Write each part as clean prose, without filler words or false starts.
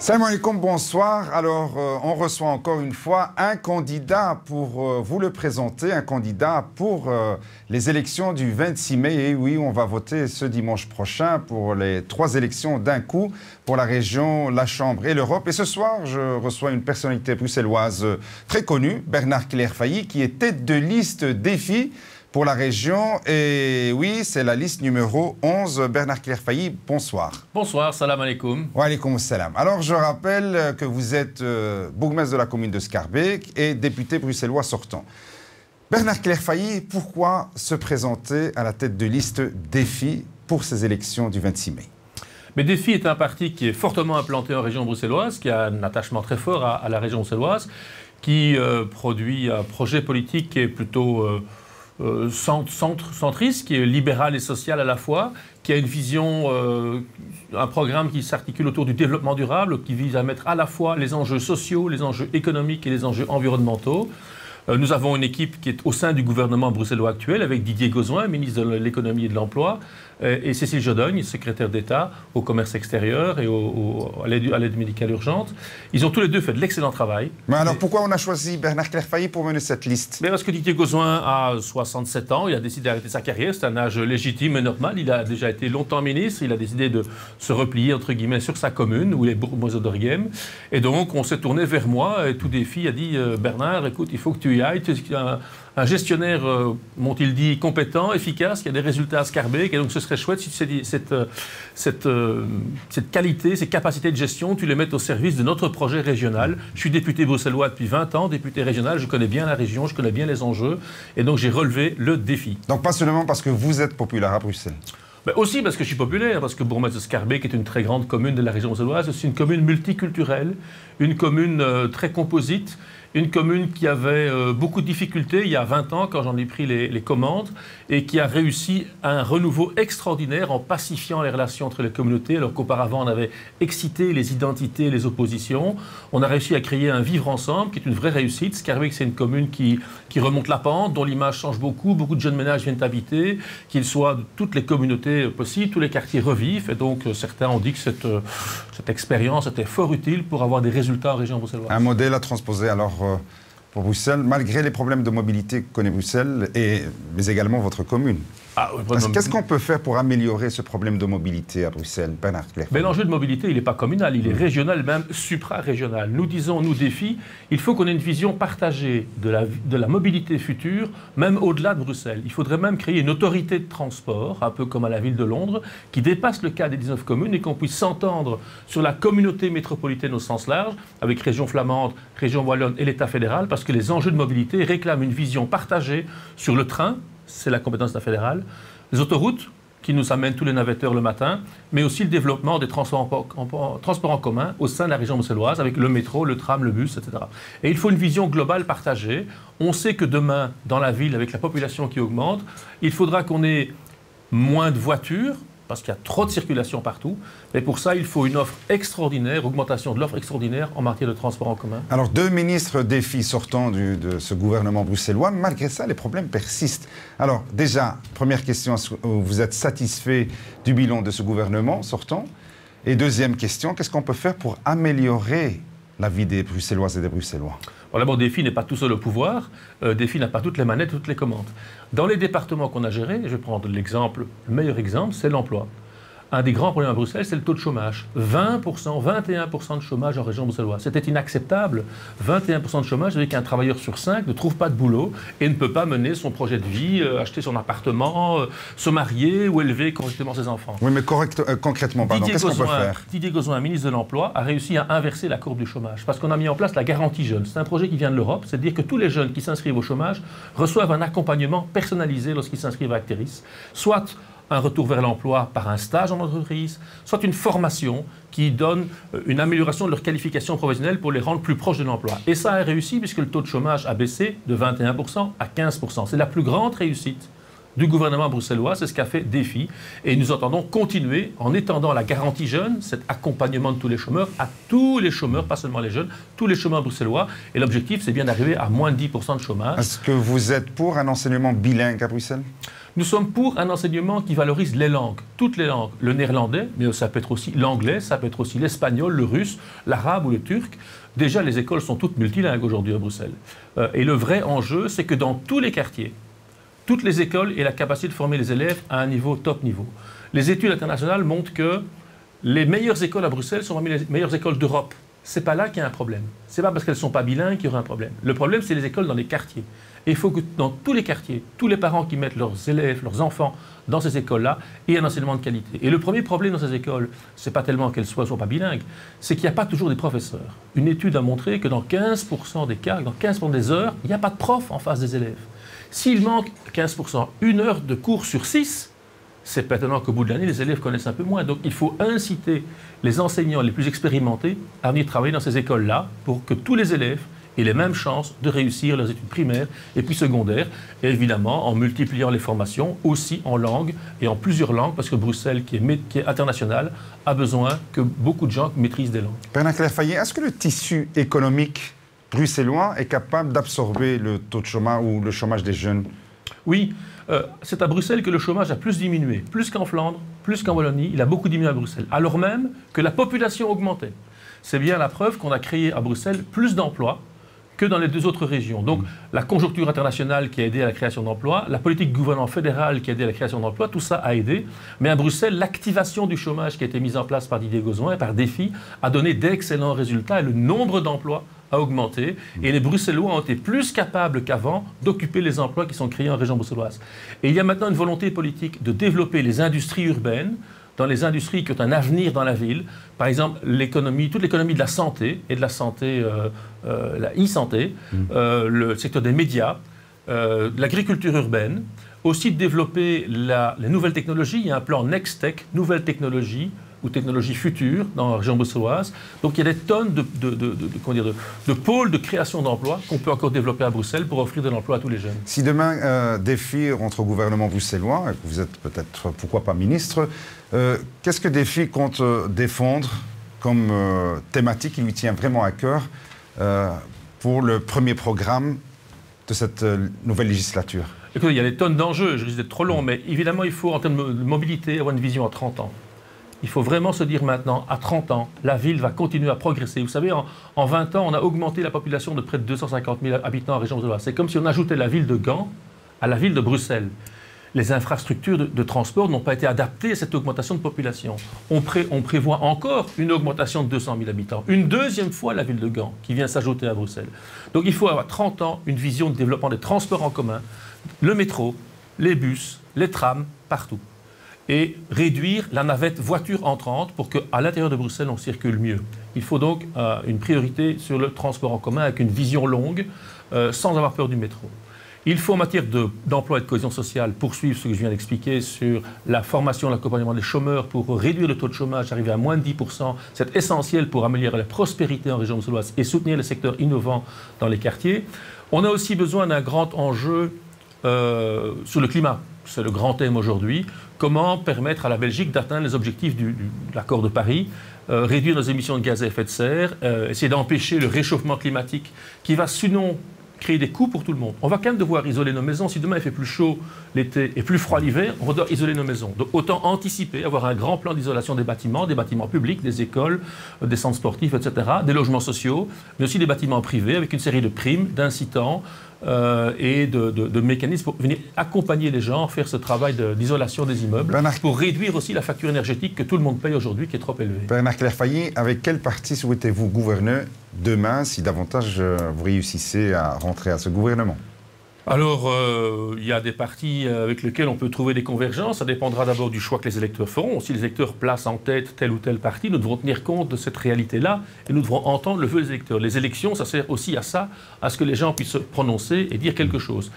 Salam alaikum, bonsoir. Alors, on reçoit encore une fois un candidat pour vous le présenter, un candidat pour les élections du 26 mai. Et oui, on va voter ce dimanche prochain pour les 3 élections d'un coup pour la région, la Chambre et l'Europe. Et ce soir, je reçois une personnalité bruxelloise très connue, Bernard Clerfailly, qui est tête de liste défi pour la région. Et oui, c'est la liste numéro 11. Bernard Clerfailly, bonsoir. Bonsoir, salam alaikum. Wa alaikum salam. Alors, je rappelle que vous êtes bourgmestre de la commune de Schaerbeek et député bruxellois sortant. Bernard Clerfailly, pourquoi se présenter à la tête de liste défi pour ces élections du 26 mai? Mais Défi est un parti qui est fortement implanté en région bruxelloise, qui a un attachement très fort à la région bruxelloise, qui produit un projet politique qui est plutôt centriste, qui est libéral et social à la fois, qui a une vision, un programme qui s'articule autour du développement durable, qui vise à mettre à la fois les enjeux sociaux, les enjeux économiques et les enjeux environnementaux. Nous avons une équipe qui est au sein du gouvernement bruxellois actuel, avec Didier Gauzoin, ministre de l'économie et de l'emploi, et Cécile Jodogne, secrétaire d'État au commerce extérieur et à l'aide médicale urgente. Ils ont tous les deux fait de l'excellent travail. Mais alors pourquoi on a choisi Bernard Clerfailly pour mener cette liste? Mais parce que Didier Gauzoin a 67 ans, il a décidé d'arrêter sa carrière, c'est un âge légitime et normal. Il a déjà été longtemps ministre, il a décidé de se replier entre guillemets sur sa commune, où il est bourgmestre d'Orghem. Et donc on s'est tourné vers moi, et tout Défi a dit Bernard, écoute, il faut que tu y ailles. Tu es un gestionnaire, m'ont-ils dit, compétent, efficace, qui a des résultats à Schaerbeek, et donc ce serait chouette si cette qualité, ces capacités de gestion, tu les mettes au service de notre projet régional. Je suis député bruxellois depuis 20 ans, député régional, je connais bien la région, je connais bien les enjeux, et donc j'ai relevé le défi. Donc pas seulement parce que vous êtes populaire à Bruxelles? Ben aussi parce que je suis populaire, parce que bourgmestre de Schaerbeek est une très grande commune de la région bruxelloise, c'est une commune multiculturelle, une commune très composite, une commune qui avait beaucoup de difficultés il y a 20 ans quand j'en ai pris les commandes et qui a réussi un renouveau extraordinaire en pacifiant les relations entre les communautés alors qu'auparavant on avait excité les identités, les oppositions. On a réussi à créer un vivre ensemble qui est une vraie réussite. Schaerbeek, c'est une commune qui remonte la pente, dont l'image change beaucoup de jeunes ménages viennent habiter, qu'ils soient de toutes les communautés possibles, tous les quartiers revivent et donc certains ont dit que cette expérience était fort utile pour avoir des résultats en région bruxelloise. Un modèle à transposer alors pour Bruxelles, malgré les problèmes de mobilité que connaît Bruxelles, mais également votre commune. Qu'est-ce qu'on peut faire pour améliorer ce problème de mobilité à Bruxelles, Bernard Clerfailly? Mais l'enjeu de mobilité, il n'est pas communal, il est régional, même supra-régional. Nous disons, nous Défi, il faut qu'on ait une vision partagée de la mobilité future, même au-delà de Bruxelles. Il faudrait même créer une autorité de transport, un peu comme à la ville de Londres, qui dépasse le cas des 19 communes et qu'on puisse s'entendre sur la communauté métropolitaine au sens large, avec région flamande, région wallonne et l'État fédéral, parce que les enjeux de mobilité réclament une vision partagée sur le train, c'est la compétence de la fédérale, les autoroutes qui nous amènent tous les navetteurs le matin, mais aussi le développement des transports en commun au sein de la région bruxelloise avec le métro, le tram, le bus, etc. Et il faut une vision globale partagée. On sait que demain, dans la ville, avec la population qui augmente, il faudra qu'on ait moins de voitures, parce qu'il y a trop de circulation partout. Mais pour ça, il faut une offre extraordinaire, augmentation de l'offre extraordinaire en matière de transport en commun. Alors, 2 ministres défi sortant de ce gouvernement bruxellois, malgré ça, les problèmes persistent. Alors, déjà, première question, vous êtes satisfait du bilan de ce gouvernement sortant? Et deuxième question, qu'est-ce qu'on peut faire pour améliorer la vie des Bruxelloises et des Bruxellois? D'abord, Défi n'est pas tout seul au pouvoir. Défi n'a pas toutes les manettes, toutes les commandes. Dans les départements qu'on a gérés, je vais prendre l'exemple, le meilleur exemple, c'est l'emploi. Un des grands problèmes à Bruxelles, c'est le taux de chômage. 20%, 21% de chômage en région bruxelloise. C'était inacceptable. 21% de chômage, c'est-à-dire qu'un travailleur sur 5 ne trouve pas de boulot et ne peut pas mener son projet de vie, acheter son appartement, se marier ou élever correctement ses enfants. Oui, mais concrètement, pardon, qu'est-ce qu'on peut faire? Didier Gauzoin, ministre de l'Emploi, a réussi à inverser la courbe du chômage parce qu'on a mis en place la garantie jeune. C'est un projet qui vient de l'Europe, c'est-à-dire que tous les jeunes qui s'inscrivent au chômage reçoivent un accompagnement personnalisé lorsqu'ils s'inscrivent à Acteris, soit un retour vers l'emploi par un stage en entreprise, soit une formation qui donne une amélioration de leur qualification professionnelle pour les rendre plus proches de l'emploi. Et ça a réussi puisque le taux de chômage a baissé de 21% à 15%. C'est la plus grande réussite du gouvernement bruxellois, c'est ce qu'a fait Défi. Et nous entendons continuer en étendant la garantie jeune, cet accompagnement de tous les chômeurs, à tous les chômeurs, pas seulement les jeunes, tous les chômeurs bruxellois. Et l'objectif, c'est bien d'arriver à moins de 10% de chômage. Est-ce que vous êtes pour un enseignement bilingue à Bruxelles? Nous sommes pour un enseignement qui valorise les langues, toutes les langues, le néerlandais, mais ça peut être aussi l'anglais, ça peut être aussi l'espagnol, le russe, l'arabe ou le turc. Déjà, les écoles sont toutes multilingues aujourd'hui à Bruxelles. Et le vrai enjeu, c'est que dans tous les quartiers, toutes les écoles aient la capacité de former les élèves à un niveau top niveau. Les études internationales montrent que les meilleures écoles à Bruxelles sont parmi les meilleures écoles d'Europe. Ce n'est pas là qu'il y a un problème. Ce n'est pas parce qu'elles ne sont pas bilingues qu'il y aura un problème. Le problème, c'est les écoles dans les quartiers. Et il faut que dans tous les quartiers, tous les parents qui mettent leurs élèves, leurs enfants dans ces écoles-là, aient un enseignement de qualité. Et le premier problème dans ces écoles, ce n'est pas tellement qu'elles soient pas bilingues, c'est qu'il n'y a pas toujours des professeurs. Une étude a montré que dans 15% des cas, dans 15% des heures, il n'y a pas de prof en face des élèves. S'il manque 15%, 1 heure de cours sur 6, c'est maintenant qu'au bout de l'année, les élèves connaissent un peu moins. Donc il faut inciter les enseignants les plus expérimentés à venir travailler dans ces écoles-là pour que tous les élèves aient les mêmes chances de réussir leurs études primaires et puis secondaires. Et évidemment, en multipliant les formations, aussi en langue et en plusieurs langues, parce que Bruxelles, qui est internationale, a besoin que beaucoup de gens maîtrisent des langues. Bernard Clairfayet, est-ce que le tissu économique bruxellois est capable d'absorber le taux de chômage ou le chômage des jeunes? Oui. C'est à Bruxelles que le chômage a plus diminué, plus qu'en Flandre, plus qu'en Wallonie, il a beaucoup diminué à Bruxelles, alors même que la population augmentait. C'est bien la preuve qu'on a créé à Bruxelles plus d'emplois que dans les 2 autres régions. Donc la conjoncture internationale qui a aidé à la création d'emplois, la politique du gouvernement fédéral qui a aidé à la création d'emplois, tout ça a aidé. Mais à Bruxelles, l'activation du chômage qui a été mise en place par Didier Gozouin et par Défi a donné d'excellents résultats et le nombre d'emplois a augmenté et les Bruxellois ont été plus capables qu'avant d'occuper les emplois qui sont créés en région bruxelloise. Et il y a maintenant une volonté politique de développer les industries urbaines, dans les industries qui ont un avenir dans la ville. Par exemple, toute l'économie de la santé et de la santé, la e-santé, le secteur des médias, l'agriculture urbaine, aussi de développer les nouvelles technologies. Il y a un plan Next Tech, nouvelles technologies, ou technologies futures dans la région bruxelloise. Donc il y a des tonnes de pôles de création d'emplois qu'on peut encore développer à Bruxelles pour offrir de l'emploi à tous les jeunes. Si demain Défi rentre au gouvernement bruxellois, et que vous êtes peut-être, pourquoi pas, ministre, qu'est-ce que Défi compte défendre comme thématique qui lui tient vraiment à cœur pour le premier programme de cette nouvelle législature? Écoutez, il y a des tonnes d'enjeux, je risque d'être trop long, mais évidemment il faut en termes de mobilité avoir une vision à 30 ans. Il faut vraiment se dire maintenant, à 30 ans, la ville va continuer à progresser. Vous savez, en 20 ans, on a augmenté la population de près de 250 000 habitants en région bruxelloise. C'est comme si on ajoutait la ville de Gand à la ville de Bruxelles. Les infrastructures de transport n'ont pas été adaptées à cette augmentation de population. On prévoit encore une augmentation de 200 000 habitants. Une deuxième fois la ville de Gand qui vient s'ajouter à Bruxelles. Donc il faut avoir 30 ans une vision de développement des transports en commun, le métro, les bus, les trams, partout. Et réduire la navette voiture entrante pour qu'à l'intérieur de Bruxelles, on circule mieux. Il faut donc une priorité sur le transport en commun avec une vision longue, sans avoir peur du métro. Il faut, en matière d'emploi et de cohésion sociale, poursuivre ce que je viens d'expliquer sur la formation, l'accompagnement des chômeurs pour réduire le taux de chômage, arriver à moins de 10%. C'est essentiel pour améliorer la prospérité en région bruxelloise et soutenir les secteurs innovants dans les quartiers. On a aussi besoin d'un grand enjeu sur le climat. C'est le grand thème aujourd'hui. Comment permettre à la Belgique d'atteindre les objectifs de l'accord de Paris, réduire nos émissions de gaz à effet de serre, essayer d'empêcher le réchauffement climatique qui va sinon créer des coûts pour tout le monde. On va quand même devoir isoler nos maisons. Si demain il fait plus chaud l'été et plus froid l'hiver, on va devoir isoler nos maisons. Donc autant anticiper, avoir un grand plan d'isolation des bâtiments publics, des écoles, des centres sportifs, etc., des logements sociaux, mais aussi des bâtiments privés avec une série de primes, d'incitants et de mécanismes pour venir accompagner les gens, faire ce travail d'isolation des immeubles, pour réduire aussi la facture énergétique que tout le monde paye aujourd'hui, qui est trop élevée. Bernard Clairfayet, avec quel parti souhaitez-vous gouverner demain, si davantage vous réussissez à rentrer à ce gouvernement? Alors, il y a des partis avec lesquels on peut trouver des convergences. Ça dépendra d'abord du choix que les électeurs feront. Si les électeurs placent en tête tel ou tel parti, nous devrons tenir compte de cette réalité-là et nous devrons entendre le vœu des électeurs. Les élections, ça sert aussi à ça, à ce que les gens puissent se prononcer et dire quelque chose.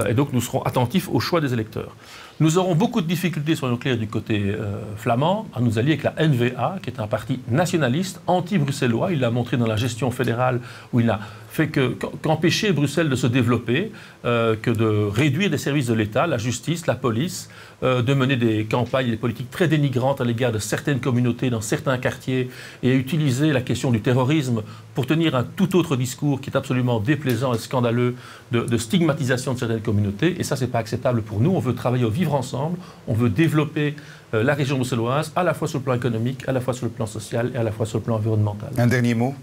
Et donc, nous serons attentifs au choix des électeurs. Nous aurons beaucoup de difficultés sur le nucléaire du côté flamand à nous allier avec la NVA, qui est un parti nationaliste, anti-bruxellois. Il l'a montré dans la gestion fédérale où il a fait qu'empêcher Bruxelles de se développer, que de réduire les services de l'État, la justice, la police, de mener des campagnes et des politiques très dénigrantes à l'égard de certaines communautés dans certains quartiers et à utiliser la question du terrorisme pour tenir un tout autre discours qui est absolument déplaisant et scandaleux de stigmatisation de certaines communautés. Et ça, ce n'est pas acceptable pour nous. On veut travailler au vivre ensemble, on veut développer la région bruxelloise, à la fois sur le plan économique, à la fois sur le plan social et à la fois sur le plan environnemental. Un dernier mot?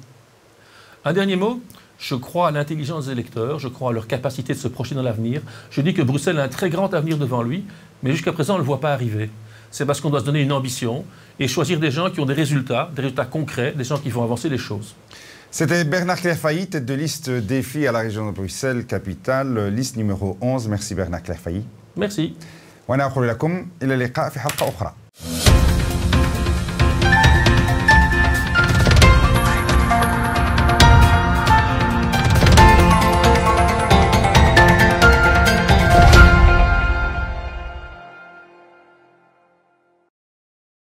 Un dernier mot. Je crois à l'intelligence des électeurs, je crois à leur capacité de se projeter dans l'avenir. Je dis que Bruxelles a un très grand avenir devant lui, mais jusqu'à présent, on ne le voit pas arriver. C'est parce qu'on doit se donner une ambition et choisir des gens qui ont des résultats concrets, des gens qui vont avancer les choses. C'était Bernard Clairfailly, tête de liste défi à la région de Bruxelles, capitale, liste numéro 11. Merci Bernard Clairfailly. Merci. وأنا أقول لكم إلى اللقاء في حلقة أخرى.